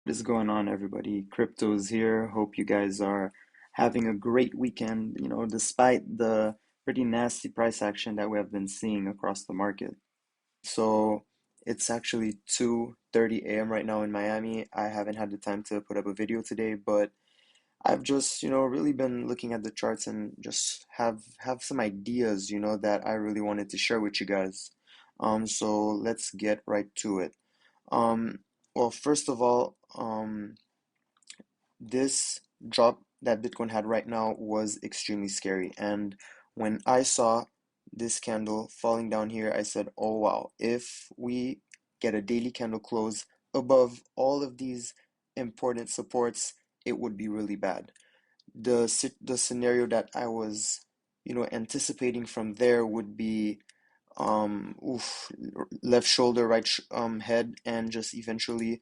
What is going on, everybody? Crypto's here. Hope you guys are having a great weekend, despite the pretty nasty price action that we have been seeing across the market. So it's actually 2:30 a.m. right now in Miami. I haven't had the time to put up a video today, but I've just, really been looking at the charts and just have some ideas, that I really wanted to share with you guys. So let's get right to it. Um, well, first of all, this drop that Bitcoin had right now was extremely scary. And when I saw this candle falling down here, I said, oh wow, if we get a daily candle close above all of these important supports, it would be really bad. The scenario that I was, anticipating from there would be left shoulder, right sh head, and just eventually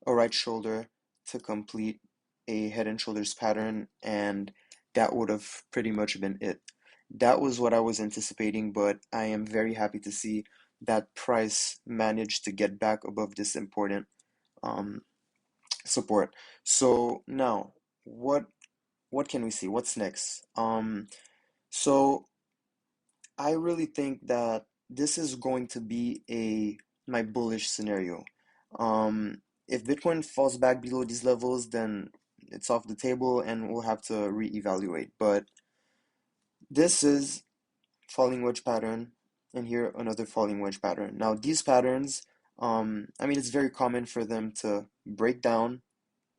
a right shoulder to complete a head and shoulders pattern, and that would have pretty much been it. That was what I was anticipating, but I am very happy to see that price managed to get back above this important um, support. So now, what can we see? What's next? So I really think that this is going to be a my bullish scenario. If Bitcoin falls back below these levels, then it's off the table and we'll have to reevaluate. But this is falling wedge pattern, and here another falling wedge pattern. Now these patterns, I mean, it's very common for them to break down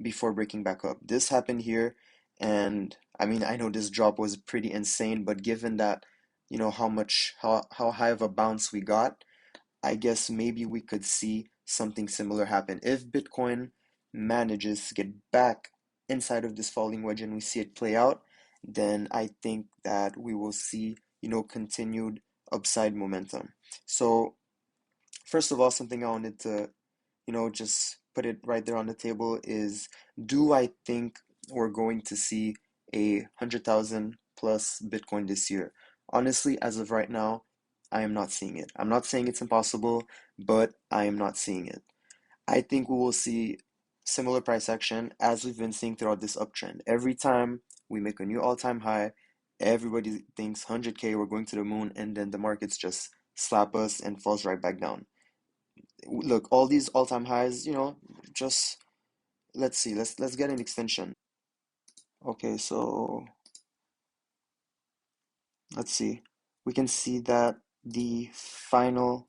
before breaking back up. This happened here, and I mean, I know this drop was pretty insane, but given that, how high of a bounce we got, I guess maybe we could see something similar happen. If Bitcoin manages to get back inside of this falling wedge and we see it play out, then I think that we will see, continued upside momentum. So, first of all, something I wanted to just put it right there on the table is, do I think we're going to see 100,000 plus Bitcoin this year? Honestly, as of right now, I am not seeing it. I'm not saying it's impossible, but I am not seeing it. I think we will see similar price action as we've been seeing throughout this uptrend. Every time we make a new all-time high, everybody thinks 100K, we're going to the moon, and then the markets just slap us and falls right back down. Look, all these all-time highs, just let's see, let's get an extension. Okay, so let's see. We can see that the final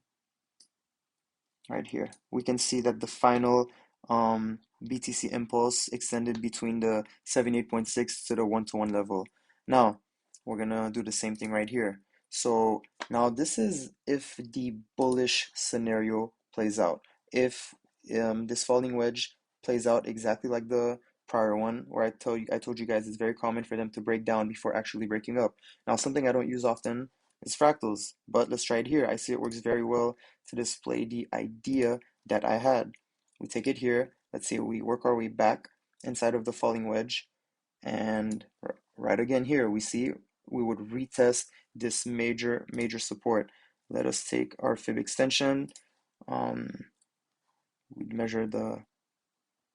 right here. We can see that the final BTC impulse extended between the 78.6 to the 1-to-1 level. Now, we're gonna do the same thing right here. So now this is if the bullish scenario plays out. If this falling wedge plays out exactly like the prior one, where I told you guys it's very common for them to break down before actually breaking up. Now, something I don't use often is fractals, but let's try it here. I see it works very well to display the idea that I had. We take it here. Let's say we work our way back inside of the falling wedge, and right again here, we see we would retest this major support. Let us take our fib extension. Um, we measure the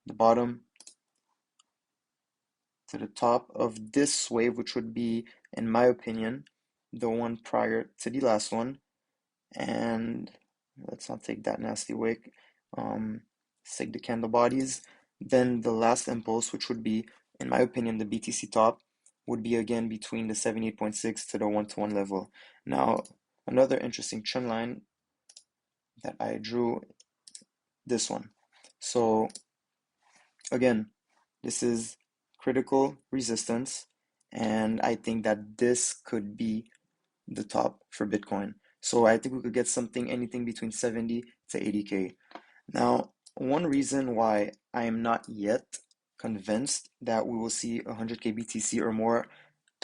bottom to the top of this wave, which would be, in my opinion, the one prior to the last one. And let's not take that nasty wick. Let's take the candle bodies. Then the last impulse, which would be, in my opinion, the BTC top, would be again between the 78.6 to the 1-to-1 level. Now, another interesting trend line that I drew, this one. So again, this is critical resistance, and I think that this could be the top for Bitcoin. So I think we could get something anything between 70 to 80K. Now, one reason why I am not yet convinced that we will see 100K BTC or more,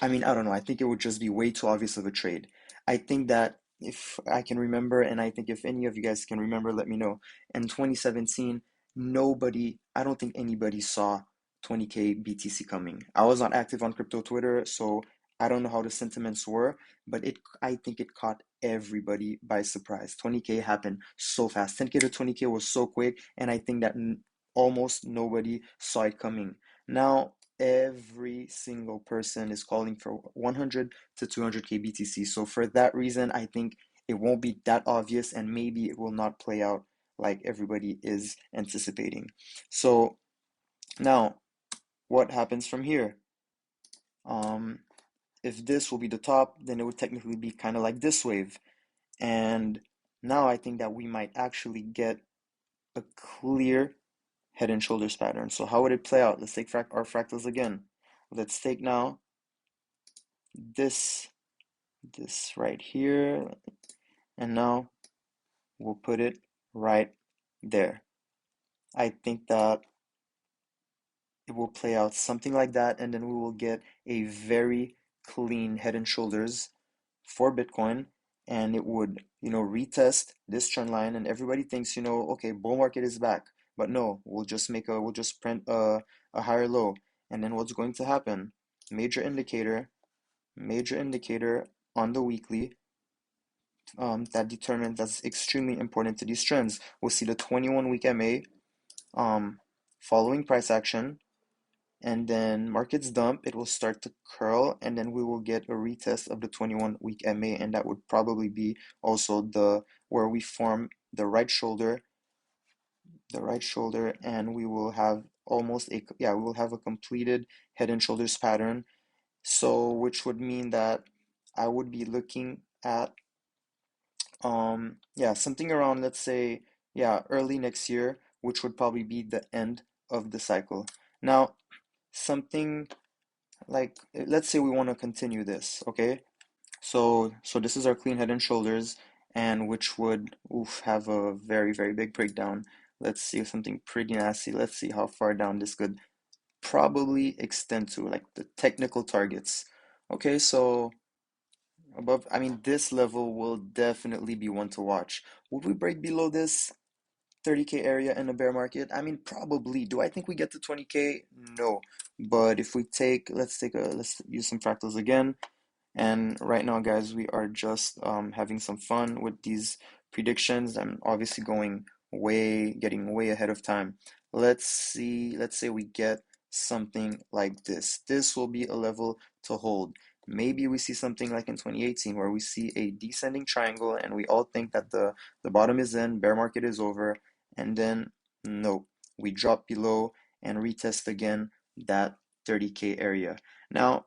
I mean, I don't know. I think it would just be way too obvious of a trade. I think that if I can remember, and I think if any of you guys can remember, let me know. In 2017, I don't think anybody saw 20K BTC coming. I was not active on crypto Twitter, so I don't know how the sentiments were, but I think it caught everybody by surprise. 20K happened so fast. 10K to 20K was so quick, and I think that almost nobody saw it coming. Now every single person is calling for 100 to 200k BTC. So for that reason, I think it won't be that obvious, and maybe it will not play out like everybody is anticipating. So now what happens from here? Um, if this will be the top, then it would technically be kind of like this wave. And now I think that we might actually get a clear head and shoulders pattern. So how would it play out? Let's take our fractals again. Let's take now this this right here, and now we'll put it right there. I think that it will play out something like that, and then we will get a very clean head and shoulders for Bitcoin, and it would, retest this trend line, and everybody thinks, okay, bull market is back. But no, we'll just print a higher low. And then what's going to happen? Major indicator, major indicator on the weekly, that determines, that's extremely important to these trends. We'll see the 21-week MA following price action, and then markets dump, it will start to curl, and then we will get a retest of the 21-week MA, and that would probably be also the where we form the right shoulder, and we will have we will have a completed head and shoulders pattern. So which would mean that I would be looking at something around, let's say, early next year, which would probably be the end of the cycle. Now, something like, let's say we want to continue this, okay? So this is our clean head and shoulders, and which would have a very, very big breakdown. Let's see something pretty nasty. Let's see how far down this could probably extend to, like the technical targets. Okay, so above, I mean, this level will definitely be one to watch. Would we break below this 30k area in a bear market? I mean, probably. Do I think we get to 20k? No. But if we let's use some fractals again. And right now, guys, we are just having some fun with these predictions. I'm obviously getting way ahead of time. Let's say we get something like this. This will be a level to hold. Maybe we see something like in 2018 where we see a descending triangle and we all think that the bottom is in, bear market is over, and then nope, we drop below and retest again that 30k area. Now,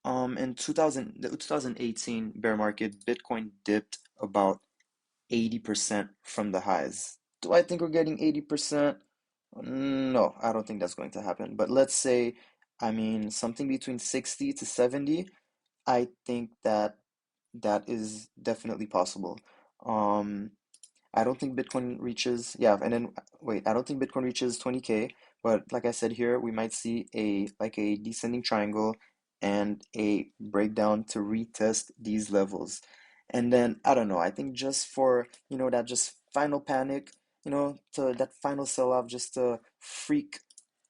in the 2018 bear market, Bitcoin dipped about 80% from the highs. Do I think we're getting 80%? No, I don't think that's going to happen. But let's say, I mean, something between 60 to 70, I think that that is definitely possible. Um, I don't think Bitcoin reaches, yeah, and then wait, I don't think Bitcoin reaches 20K, but like I said here, we might see a descending triangle and a breakdown to retest these levels. And then I don't know, I think just for, that just final panic, to that final sell-off just to freak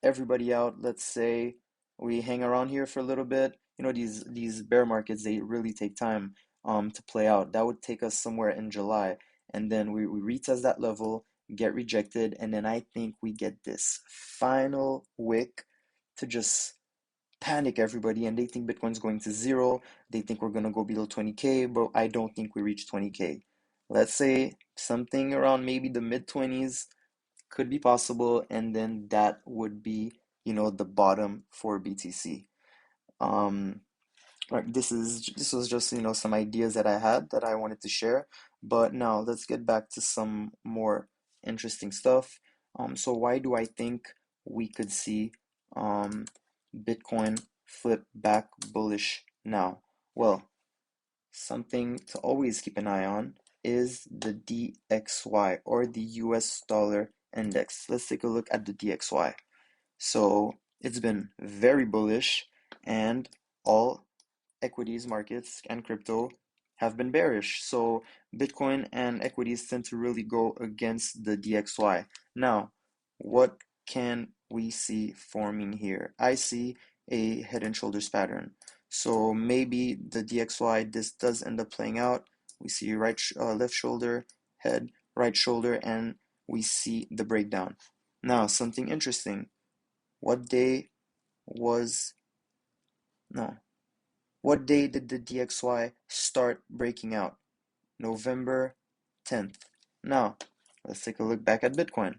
everybody out. Let's say we hang around here for a little bit. These bear markets, they really take time to play out. That would take us somewhere in July, and then we retest that level, get rejected, and then I think we get this final wick to just panic everybody, and they think Bitcoin's going to zero. They think we're gonna go below 20k, but I don't think we reach 20k. Let's say something around maybe the mid 20s could be possible, and then that would be, the bottom for BTC. Um, Right, this was just, some ideas that I had that I wanted to share. But now let's get back to some more interesting stuff. So why do I think we could see Bitcoin flip back bullish now? Well, something to always keep an eye on is the DXY, or the US dollar index. Let's take a look at the DXY. So it's been very bullish, and all equities markets and crypto have been bearish. So Bitcoin and equities tend to really go against the DXY. Now, what can we see forming here? I see a head and shoulders pattern. So maybe the DXY, this does end up playing out. We see left shoulder, head, right shoulder, and we see the breakdown. Now, something interesting. What day was, no, what day did the DXY start breaking out? November 10th. Now, let's take a look back at Bitcoin.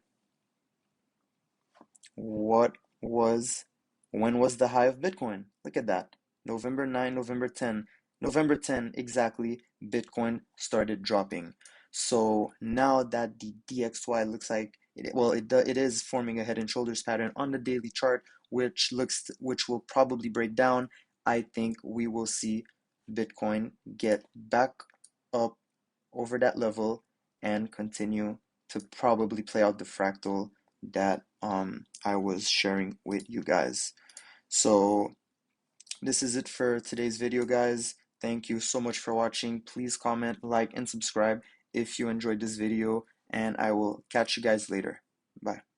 What was, when was the high of Bitcoin? Look at that. November 9, November 10. November 10 exactly, Bitcoin started dropping. So now that the DXY looks like it is forming a head and shoulders pattern on the daily chart, which will probably break down. I think we will see Bitcoin get back up over that level and continue to probably play out the fractal that I was sharing with you guys. So this is it for today's video, guys. Thank you so much for watching. Please comment, like, and subscribe if you enjoyed this video, and I will catch you guys later. Bye.